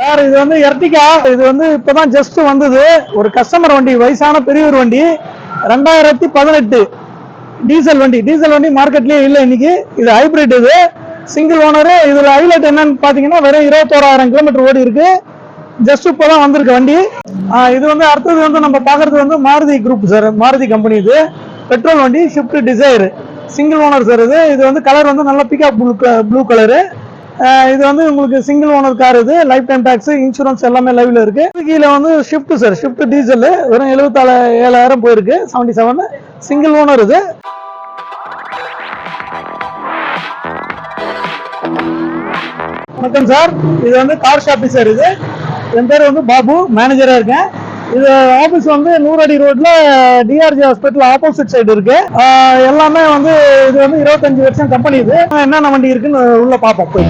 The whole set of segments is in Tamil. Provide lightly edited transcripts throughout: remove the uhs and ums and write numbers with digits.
சார் இது வந்து எர்டிகா, இது வந்து இப்பதான் ஜஸ்ட் வந்தது. ஒரு கஸ்டமர் வண்டி, வயசான பெரியவர் வண்டி, 2018 டீசல் வண்டி மார்க்கெட்லயே இல்லை இன்னைக்கு. இது ஹைபிரிட், இது சிங்கிள் ஓனர். இதுல ஹைலைட் என்னன்னு பாத்தீங்கன்னா வெறும் 21,000 கிலோமீட்டர் ஓடி இருக்கு. ஜஸ்ட் இப்பதான் வந்திருக்கு வண்டி. இது வந்து அடுத்தது வந்து நம்ம பாக்குறது வந்து Maruti group sir, Maruti company. இது பெட்ரோல் வண்டி, shift desire, single owner sir. இது வந்து கலர் வந்து நல்ல பிக்அப் ப்ளூ கலரு. இது வந்து உங்களுக்கு சிங்கிள் ஓனர் கார். இது லைஃப் டைம் டாக்ஸ், இன்சூரன்ஸ் எல்லாமே லைவ்ல இருக்கு. கீழே வந்து ஷிஃப்ட் சார், ஷிஃப்ட் டீசல் வெறும் 74,000 போயிருக்கு. 77 சிங்கிள் ஓனர். இது வணக்கம் சார், இது வந்து கார் ஷாப் சார். இது என் பேர் வந்து பாபு, மேனேஜரா இருக்கேன். இது ஆபீஸ் வந்து 100 அடி ரோட்ல டிஆர்ஜி ஹாஸ்பிட்டல் ஆப்போசிட் சைடு இருக்கு. எல்லாமே வந்து இது வந்து 25 வருஷம் கம்பெனி. இது என்னென்ன வண்டி இருக்குன்னு உள்ள பாப்போம் போய்.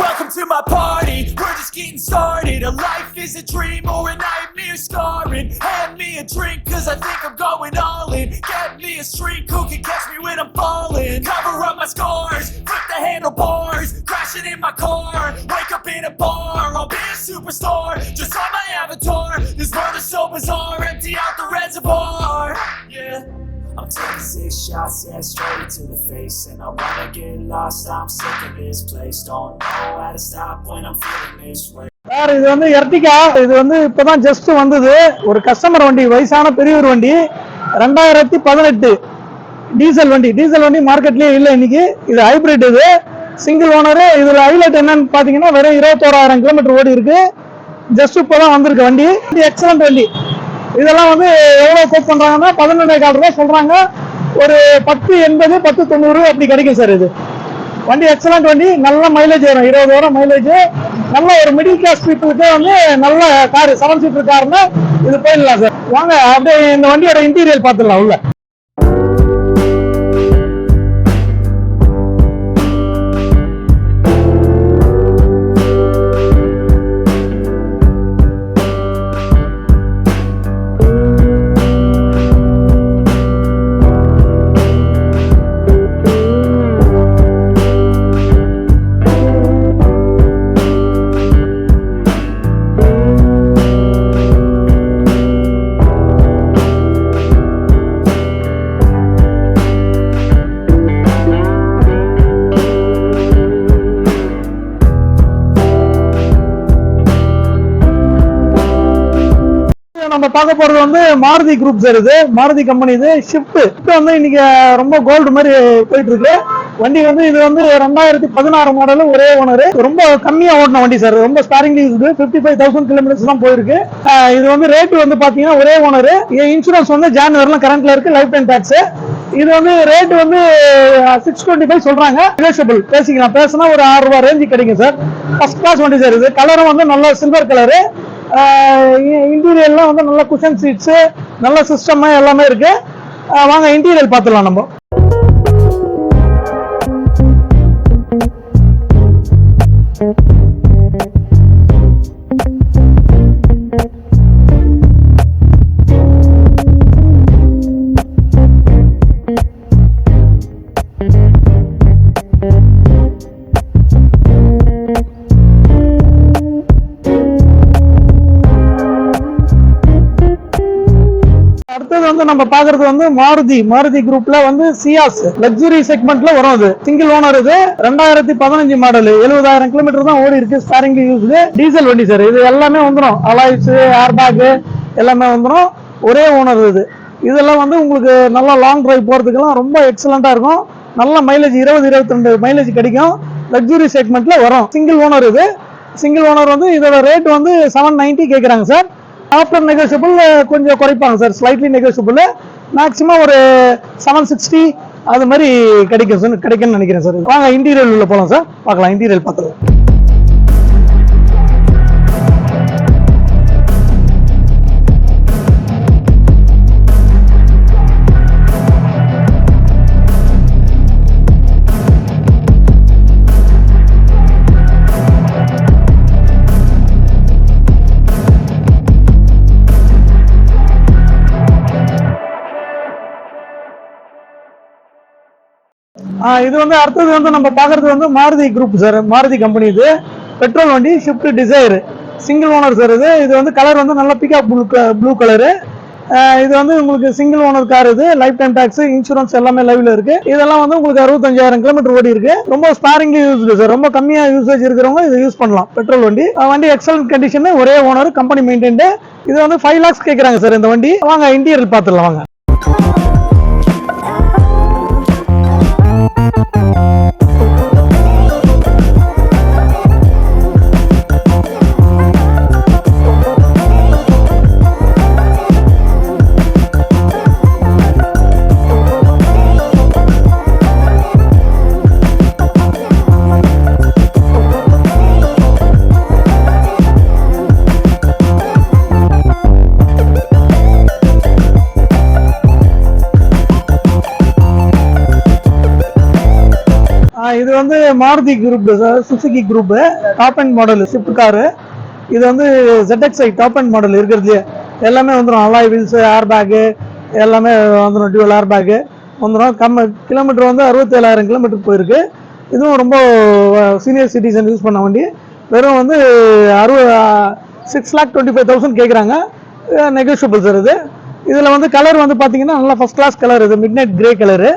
Welcome to my party, we're just getting started. A life is a dream or a nightmare scarring. Hand me a drink cause I think I'm going all in. Get me a shrink who can catch me when I'm falling. Cover up my scars, flip the handlebars, crashing in my car, wake up in a bar. I'll be a superstar, just on my avatar. This world is so bizarre, empty out the reservoir. Yeah, I'm taking 6 shots, yeah, straight to the face. And I wanna get lost, I'm sick of this place. Don't know how to stop when I'm feeling this way. Sir இது வந்து எர்டிகா, இது வந்து இப்பதான் ஜஸ்ட் வந்தது. ஒரு கஸ்டமர் வண்டி, வயசான பெரியவர் வண்டி, 2018 டீசல் வண்டி மார்க்கெட்லயே இல்லை இன்னைக்கு. இது ஹைபிரிட், இது சிங்கிள் ஓனர். இதுல ஹைலைட் என்னன்னு பாத்தீங்கன்னா வெறும் 21,000 கிலோமீட்டர் ஓடி இருக்கு. ஜஸ்ட் இப்பதான் வந்திருக்கு வண்டி. எக்ஸலண்ட் வண்டி. இதெல்லாம் வந்து எவ்வளவு கோட் பண்றாங்கன்னா 11,400 ரூபாய் சொல்றாங்க. ஒரு 1080 1090 அப்படி கிடைக்கும் சார். இது வண்டி எக்ஸலண்ட் வண்டி, நல்ல மைலேஜ் வரும், 20 வரும் மைலேஜ். நல்ல ஒரு மிடில் கிளாஸ் பீப்புளுக்கு வந்து நல்ல கார், 7 சீட்டர் கார்னா இது போயிடலாம் சார். வாங்க அப்படியே இந்த வண்டியோட இன்டீரியர் பார்த்துடலாம் உள்ள. நம்ம பார்க்க போறது வந்து மாருதி குரூப் சார். இது மாருதி கம்பெனி. இது ஷிஃப்ட் வந்து இன்னைக்கு ரொம்ப கோல்டு மாதிரி போயிட்டு இருக்கு வண்டி. வந்து இது வந்து 2016 மாடல், ஒரே ஓனர். ரொம்ப கம்மியா ஓடின வண்டி சார், ரொம்ப ஸ்பேரிங்லி இருக்குது. 55,000 கிலோமீட்டர்ஸ் தான் போயிருக்கு. இது வந்து ரேட் வந்து பாத்தீங்கன்னா ஒரே ஓனர். இன்சூரன்ஸ் வந்து ஜான்வரில கரண்ட்ல இருக்கு, லைஃப் டைம் டாக்ஸ். இது வந்து ரேட் வந்து 625 சொல்றாங்க. நெகோஷியபிள் பேசிக்கலாம், பேசினா ஒரு 6 ரூபாய் ரேஞ்சு கிடைக்கும் சார். ஃபர்ஸ்ட் கிளாஸ் வண்டி சார். இது கலரும் வந்து நல்ல சில்வர் கலரு. இன்டீரியர்லாம் வந்து நல்ல குஷன் சீட்ஸ், நல்ல சிஸ்டம் எல்லாமே இருக்கு. வாங்க இன்டீரியர் பார்த்துலாம் நம்ம. வந்து நம்ம பாக்குறது வந்து மாருதி குரூப்ல வந்து சியாஸ் லக்ஸுரி செக்மெண்ட்ல வரும். இது சிங்கிள் ஓனர். இது 2015 மாடல், 70,000 கிலோமீட்டர் தான் ஓடி இருக்கு. ஸ்டாரிங் யூஸ் டீசல் வண்டி சார். இது எல்லாமே வந்துடும், அலாய்ஸ், ஏர் பேக் எல்லாமே வந்துடும். ஒரே ஓனர். இதெல்லாம் வந்து உங்களுக்கு நல்ல லாங் டிரைவ் போறதுக்கெல்லாம் ரொம்ப எக்ஸலண்டா இருக்கும். நல்ல மைலேஜ் 20-22 மைலேஜ் கிடைக்கும். லக்ஸுரி செக்மெண்ட்ல வரும். Single owner. இது சிங்கிள் ஓனர் வந்து இதோட ரேட் வந்து 790 கேட்குறாங்க சார். ஆஃப்டர் நெகோஷியபிள் கொஞ்சம் குறைப்பாங்க சார், ஸ்லைட்லி நெகோஷியபிள். மேக்ஸிமம் ஒரு 760 அது மாதிரி கிடைக்கும்னு நினைக்கிறேன் சார். வாங்க இன்டீரியர் உள்ள போகலாம் சார், பார்க்கலாம். இன்டீரியர் பார்த்துக்கலாம். இது வந்து அடுத்தது வந்து நம்ம பார்க்கறது வந்து Maruti group sir, Maruti company. இது பெட்ரோல் வண்டி, shift desire, single owner sir. இது வந்து கலர் வந்து நல்லா பிகாப் ப்ளூ கலரு. இது வந்து உங்களுக்கு சிங்கிள் ஓனர் கார். இது லைஃப் டைம் டாக்ஸ், இன்சூரன்ஸ் எல்லாமே லைவ்ல இருக்கு. இதெல்லாம் வந்து உங்களுக்கு 65,000 கிலோமீட்டர் ஓடி இருக்கு. ரொம்ப ஸ்பாரிங்லி யூஸ்டு சார். ரொம்ப கம்மியா யூசேஜ் இருக்கிறவங்க இதை யூஸ் பண்ணலாம். பெட்ரோல் வண்டி. வண்டி எக்ஸலன்ட் கண்டிஷன், ஒரே ஓனர், கம்பெனி மெயின்டைன்டு. இது வந்து 5 lakhs கேட்கறாங்க சார் இந்த வண்டி. வாங்க இன்டீரியர் பார்த்துடலாம் வாங்க. இது வந்து Maruti group sir, Suzuki group top and model Swift car. இது வந்து ZXi டாப் அண்ட் மாடல் இருக்கிறது. எல்லாமே வந்துடும். அலாய் வீல்ஸ், ஏர் பேக்கு எல்லாமே வந்துடும். டியூவல் ஏர் பேக்கு வந்துடும். கிலோமீட்டர் வந்து 67,000 கிலோமீட்டர் போயிருக்கு. இதுவும் ரொம்ப சீனியர் சிட்டிசன் யூஸ் பண்ண வண்டி. வெறும் வந்து 6,25,000 கேட்குறாங்க. Negotiable sir. இதில் வந்து கலர் வந்து பார்த்தீங்கன்னா நல்லா ஃபர்ஸ்ட் கிளாஸ் கலர். இது மிட் நைட் கிரே கலரு.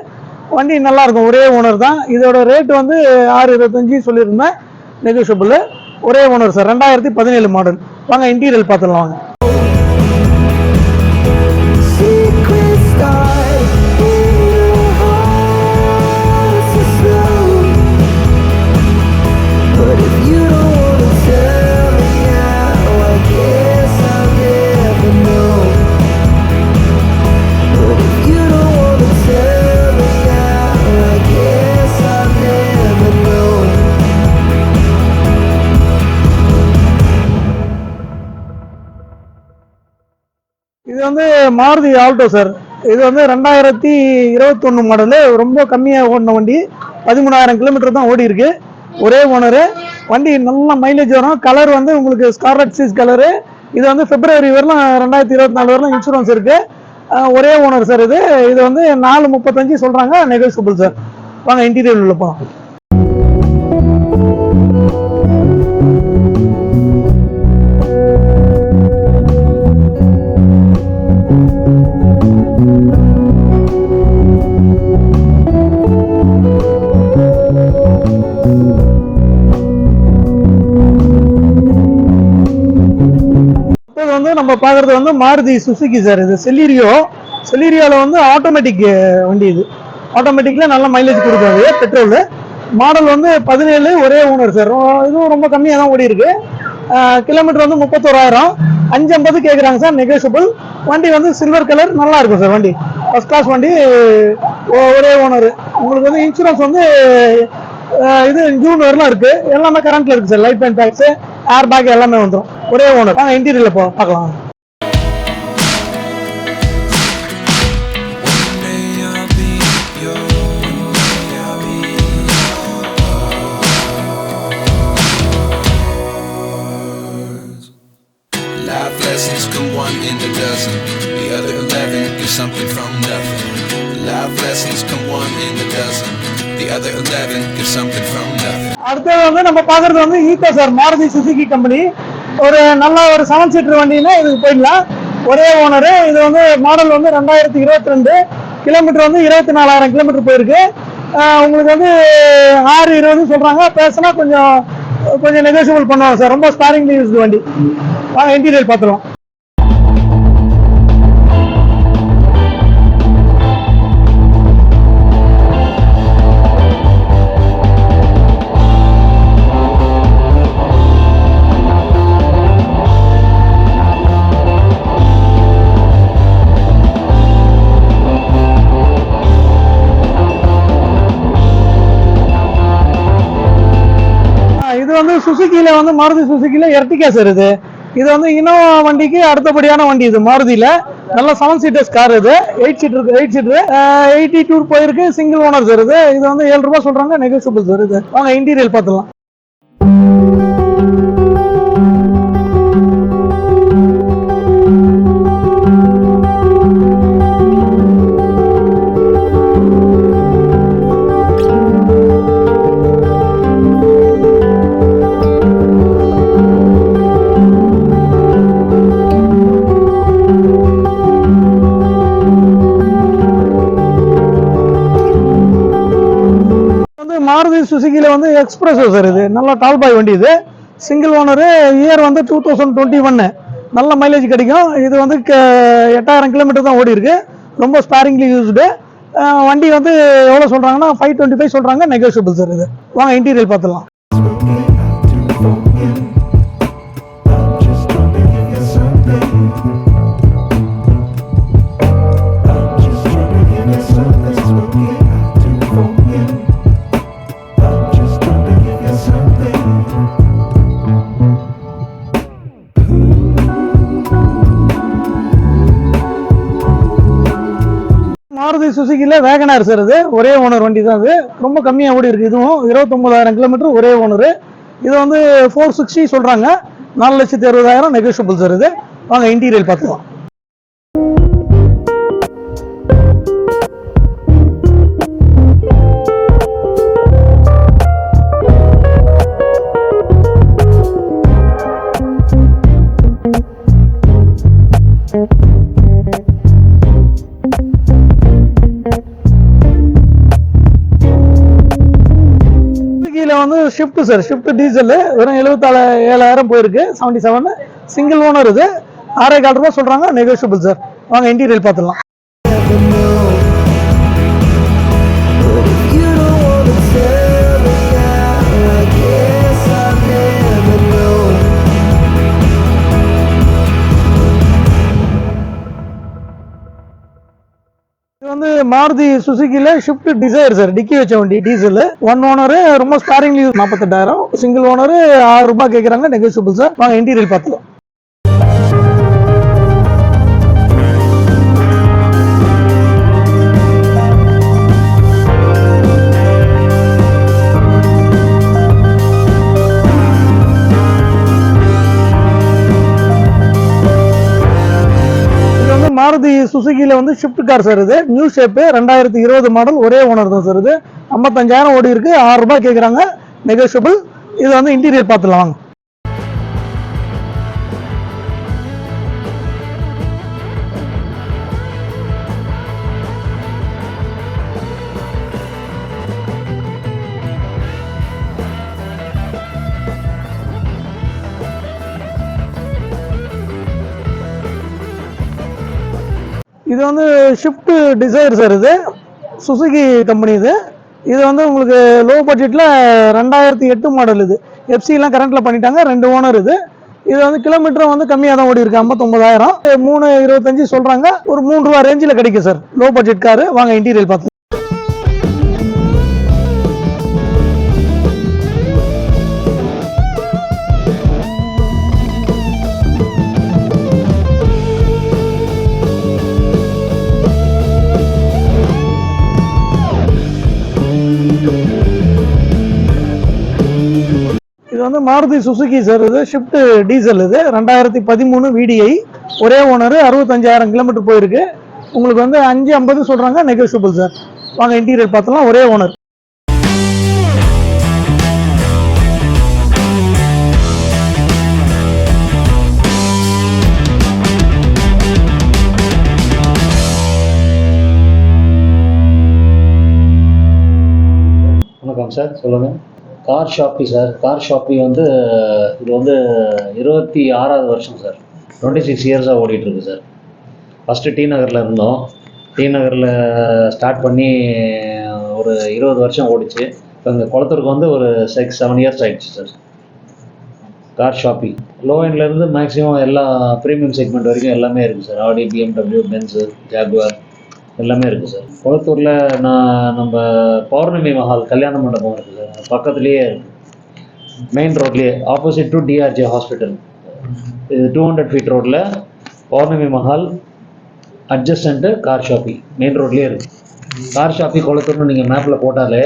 வண்டி நல்லா இருக்கும். ஒரே ஓனர் தான். இதோட ரேட் வந்து 625 சொல்லியிருந்தேன். நெகோஷியபிள். ஒரே ஓனர் சார். 2017 மாடல். வாங்க இன்டீரியர் பார்த்துடலாம் வாங்க. இது வந்து மாருதி ஆல்டோ சார். இது வந்து 2021 மாடலு. ரொம்ப கம்மியாக ஓடின வண்டி. 13,000 கிலோமீட்டர் தான் ஓடி இருக்கு. ஒரே ஓனரு. வண்டி நல்ல மைலேஜ் வரும். கலர் வந்து உங்களுக்கு ஸ்கார்லட் சீஸ் கலரு. இது வந்து பிப்ரவரி வரலாம் 2024 வரலாம் இன்சூரன்ஸ் இருக்கு. ஒரே ஓனர் சார். இது வந்து 435 சொல்றாங்க. Negotiable sir. வாங்க இன்டீரியர் உள்ள போகலாம். நம்ம பார்க்கறது வந்து மாருதி சுசுகி சார். இது செலீரியோல வந்து ஆட்டோமேட்டிக் வண்டி. இது ஆட்டோமேட்டிக்ல நல்ல மைலேஜ் கொடுக்காது. பெட்ரோல் மாடல் வந்து 17, ஒரே ஓனர் சார். இதுவும் ரொம்ப கம்மியாக தான் ஓடி இருக்கு. கிலோமீட்டர் வந்து 31,000. 550 கேட்குறாங்க சார். நெகோஷியபிள். வண்டி வந்து சில்வர் கலர். நல்லா இருக்கும் சார். வண்டி ஃபர்ஸ்ட் கிளாஸ் வண்டி. ஒரே ஓனர். உங்களுக்கு வந்து இன்சூரன்ஸ் வந்து இது ஜூன் வரலாம் இருக்கு. எல்லாமே கரண்ட்ல இருக்கு sir. Life time tax, air bag எல்லாமே வந்துடும். ஒரே ஓனர். வாங்க இன்டீரியர்ல பார்க்கலாம். Life lessons come one in a dozen. The other 11 get something from nothing. Life lessons come one in a dozen. The other 11 get something from nothing. அடுத்து வந்து நம்ம பார்க்கறது வந்து Eeco sir. Maruti Suzuki company. ஒரு நல்ல ஒரு 7 சீட்டர் வண்டினா இதுக்கு போயிடலாம். ஒரே ஓனரு. இது வந்து மாடல் வந்து 2022. கிலோமீட்டர் வந்து 24,000 கிலோமீட்டர் போயிருக்கு. உங்களுக்கு வந்து 620 சொல்றாங்க. பேசினா கொஞ்சம் நெகோஷியபிள் பண்ணுவாங்க சார். ரொம்ப ஸ்பாரிங்லி யூஸ்டு வண்டி. வாங்க இன்டீரியர் பார்த்துருவோம். இது வந்து சுசுகில வந்து மாருதி சுசுகில எர்டிகா சார். இது வந்து இனோவா வண்டிக்கு அடுத்தபடியான வண்டி. இது மாருதியில நல்ல 7 சீட்டர்ஸ் கார். இது 8 சீட்டர் 80 டூர் போயிருக்கு. Single owner sir. இது வந்து 7 ரூபாய் சொல்றாங்க. Negotiable sir. வாங்க இன்டீரியர் பார்த்துலாம். மாருதி சுசுகியில் வந்து எக்ஸ்பிரஸோ சார், இது நல்ல டால் பாய் வண்டி. இது சிங்கிள் ஓனரு, இயர் வந்து 2021, நல்ல மைலேஜ் கிடைக்கும். இது வந்து 8000 கிலோமீட்டர் தான் ஓடி இருக்கு. ரொம்ப ஸ்பேரிங்லி யூஸ்டு. வண்டி வந்து எவ்வளோ சொல்கிறாங்கன்னா 525 சொல்கிறாங்க, நெகோஷியபிள் சார். இது வாங்க இன்டீரியல் பார்த்துடலாம். மாருதி சுசுகியில் வேகனார் சார், இது ஒரே ஓனர் வண்டி தான். இது ரொம்ப கம்மியாக ஓடி இருக்கு. இதுவும் 29,000 கிலோமீட்டர், ஒரே ஓனர். இது வந்து 460 சொல்கிறாங்க, 4,60,000 நெகோஷியபிள் சார். இது வாங்க இன்டீரியல் பார்த்துக்கலாம். வந்து ஷிஃப்ட் சார், ஷிஃப்ட் டீசல் வெறும் 77,000 போயிருக்கு, 77. Single owner. இது 6,4 ரூபா சொல்றாங்க, நெகோஷியபிள் சார். வாங்க இன்டீரியல் பார்த்துடலாம். இது வந்து மாருதி சுசுகில ஷிஃப்ட் டிசைர் சார், டிக்கி வச்ச வண்டி, டீசல். 1 ஓனர், ரொம்ப ஸ்பேரிங்லி 48,000. சிங்கிள் ஓனர் 6 ரூபாய் கேட்குறாங்க, நெகோஷியபிள் சார். வாங்க இன்டீரியல் பார்த்துக்கலாம். மாருதி சுசுகில வந்து ஷிஃப்ட் கார் சார். இது நியூ ஷேப், 2020 மாடல், ஒரே ஓனர் தான் சார். இது 55,000 ஓடி இருக்கு, 6 ரூபாய் கேட்குறாங்க, நெகோஷியபிள். இது வந்து இன்டீரியர் பார்த்துலாம் வாங்க. இது வந்து ஷிஃப்ட் டிசைர் சார். இது சுசுகி கம்பெனி. இது வந்து உங்களுக்கு லோ பட்ஜெட்டில் 2008 மாடல். இது எஃப்சிலாம் கரண்ட்டில் பண்ணிட்டாங்க, 2 ஓனர். இது வந்து கிலோமீட்டர் வந்து கம்மியாக தான் ஓடி இருக்கு, 59,000. 325 சொல்கிறாங்க, ஒரு 3 ரூபா ரேஞ்சில் கிடைக்கும் சார், லோ பட்ஜெட் காரு. வாங்க இன்டீரியல் பார்த்து. இது வந்து மாருதி சுசுகி சார். இது ஷிஃப்ட் டீசல். இது 2013 VDI, ஒரே ஓனர், 65,000 கிலோமீட்டர் போயிருக்கு. உங்களுக்கு வந்து 550 சொல்றாங்க, நெகோஷியபிள் சார். வாங்க இன்டீரியர் பார்த்தலாம், ஒரே ஓனர். வணக்கம் சார், சொல்லுங்கள். Car shoppy sir. Car shoppy வந்து இது வந்து 26வது வருஷம் சார். 26 இயர்ஸாக ஓடிட்டுருக்கு சார். ஃபஸ்ட்டு டி நகரில் இருந்தோம். டி நகரில் ஸ்டார்ட் பண்ணி ஒரு 20 வருஷம் ஓடிச்சு. இப்போ இங்கே குளத்தூருக்கு வந்து ஒரு 6-7 இயர்ஸ் ஆகிடுச்சு சார். கார் ஷாப்பி லோ எண்ட்லேருந்து மேக்ஸிமம் எல்லா ப்ரீமியம் செக்மெண்ட் வரைக்கும் எல்லாமே இருக்குது சார். ஆடி, BMW, பென்ஸு, ஜாகுவார் எல்லாமே இருக்குது சார். குளத்தூரில் நம்ம பௌர்ணமி மஹால் கல்யாண மண்டபம் இருக்குது சார், பக்கத்துலேயே இருக்குது. மெயின் ரோட்லேயே, ஆப்போசிட் டு DRJ ஹாஸ்பிட்டல். இது 200 ஃபீட் ரோட்டில் பௌர்ணமி மஹால் அட்ஜஸ்டண்ட்டு கார் ஷாப்பி மெயின் ரோட்லேயே இருக்குது. கார் ஷாப்பி குளத்தூர்னு நீங்கள் மேப்பில் போட்டாலே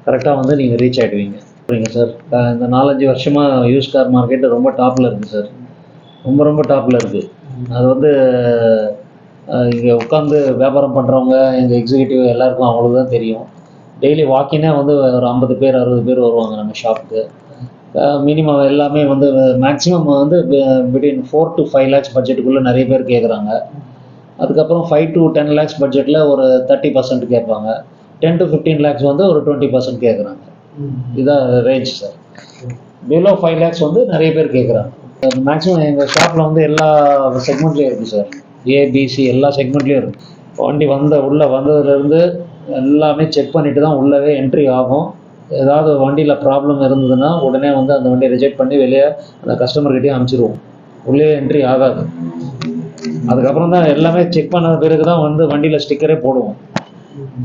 கரெக்டாக வந்து நீங்கள் ரீச் ஆகிடுவீங்க. சரிங்க சார். இந்த 4-5 வருஷமாக யூஸ் கார் மார்க்கெட்டு ரொம்ப டாப்பில் இருக்குது சார். ரொம்ப டாப்பில் இருக்குது. அது வந்து இங்கே உட்காந்து வியாபாரம் பண்ணுறவங்க, எங்கள் எக்ஸிக்யூட்டிவ் எல்லாருக்கும் அவ்வளோ தான் தெரியும். டெய்லி வாக்கினே வந்து ஒரு 50 பேர் 60 பேர் வருவாங்க நம்ம ஷாப்புக்கு. மினிமம் எல்லாமே வந்து மேக்ஸிமம் வந்து பிட்வீன் 4 to 5 lakhs பட்ஜெட்டுக்குள்ளே நிறைய பேர் கேட்குறாங்க. அதுக்கப்புறம் 5 to 10 lakhs பட்ஜெட்டில் ஒரு 30% கேட்பாங்க. 10 to 15 lakhs வந்து ஒரு 20% கேட்குறாங்க. இதான் ரேஞ்ச் சார். பிலோ 5 lakhs வந்து நிறைய பேர் கேட்குறாங்க. மேக்ஸிமம் எங்கள் ஷாப்பில் வந்து எல்லா செக்மெண்ட்லேயும் இருக்குது சார். ஏபிசி எல்லா செக்மெண்ட்லேயும் இருக்குது. வண்டி உள்ளே வந்ததுலேருந்து எல்லாமே செக் பண்ணிவிட்டு தான் உள்ளவே என்ட்ரி ஆகும். ஏதாவது வண்டியில் ப்ராப்ளம் இருந்ததுன்னா உடனே வந்து அந்த வண்டியை ரிஜெக்ட் பண்ணி வெளியே அந்த கஸ்டமர்கிட்டயே அனுப்பிச்சிடுவோம். உள்ளே என்ட்ரி ஆகாது. அதுக்கப்புறம் தான் எல்லாமே செக் பண்ண பிறகு தான் வந்து வண்டியில் ஸ்டிக்கரே போடுவோம்.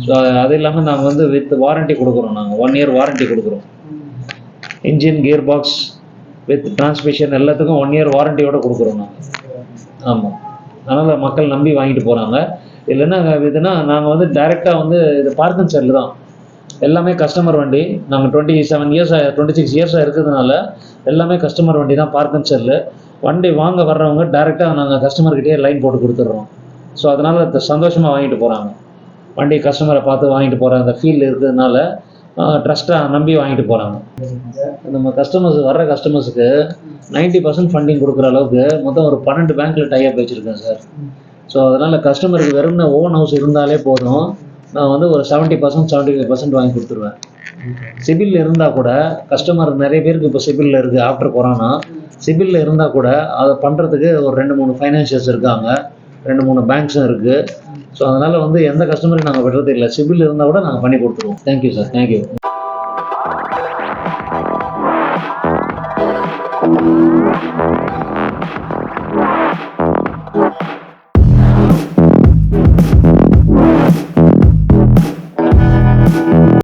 ஸோ அது இல்லாமல் நாங்கள் வந்து வித் வாரண்ட்டி கொடுக்குறோம். நாங்கள் 1 year வாரண்ட்டி கொடுக்குறோம். Engine, gear box with transmission எல்லாத்துக்கும் 1 year வாரண்ட்டியோடு கொடுக்குறோம் நாங்கள். ஆமாம், அதனால் மக்கள் நம்பி வாங்கிட்டு போகிறாங்க. இல்லைன்னா இதுனா நாங்கள் வந்து டைரெக்டாக வந்து இது பார்க்கன் செல்லு தான். எல்லாமே கஸ்டமர் வண்டி. நாங்கள் 26 இயர்ஸாக இருக்கிறதுனால எல்லாமே கஸ்டமர் வண்டி தான், பார்க்கன் செல்லு. வண்டி வாங்க வர்றவங்க டைரெக்டாக நாங்கள் கஸ்டமர்கிட்டயே லைன் போட்டு கொடுத்துட்றோம். ஸோ அதனால் சந்தோஷமாக வாங்கிட்டு போகிறாங்க. வண்டி கஸ்டமரை பார்த்து வாங்கிட்டு போகிற அந்த ஃபீல் இருக்கிறதுனால ட்ரஸ்ட்டாக நம்பி வாங்கிட்டு போகிறாங்க. நம்ம வர்ற கஸ்டமர்ஸுக்கு 90% ஃபண்டிங் கொடுக்குற அளவுக்கு மொத்தம் ஒரு 12 பேங்க்கில் டைப் வச்சுருக்கேன் சார். ஸோ அதனால் கஸ்டமருக்கு வெறும் ஓன் ஹவுஸ் இருந்தாலே போதும், நான் வந்து ஒரு 70% 75% வாங்கி கொடுத்துருவேன். சிபில் இருந்தால் கூட கஸ்டமர் நிறைய பேருக்கு இப்போ சிபிலில் இருக்குது. ஆஃப்டர் கொரோனா சிபிலில் இருந்தால் கூட அதை பண்ணுறதுக்கு ஒரு 2-3 ஃபைனான்ஷியல்ஸ் இருக்காங்க, 2-3 பேங்க்ஸும் இருக்குது. ஸோ அதனால் வந்து எந்த கஸ்டமருக்கு நாங்கள் விடுறது இல்லை. சிபில் இருந்தால் கூட நாங்கள் பண்ணி கொடுத்துருவோம். Thank you sir, thank you.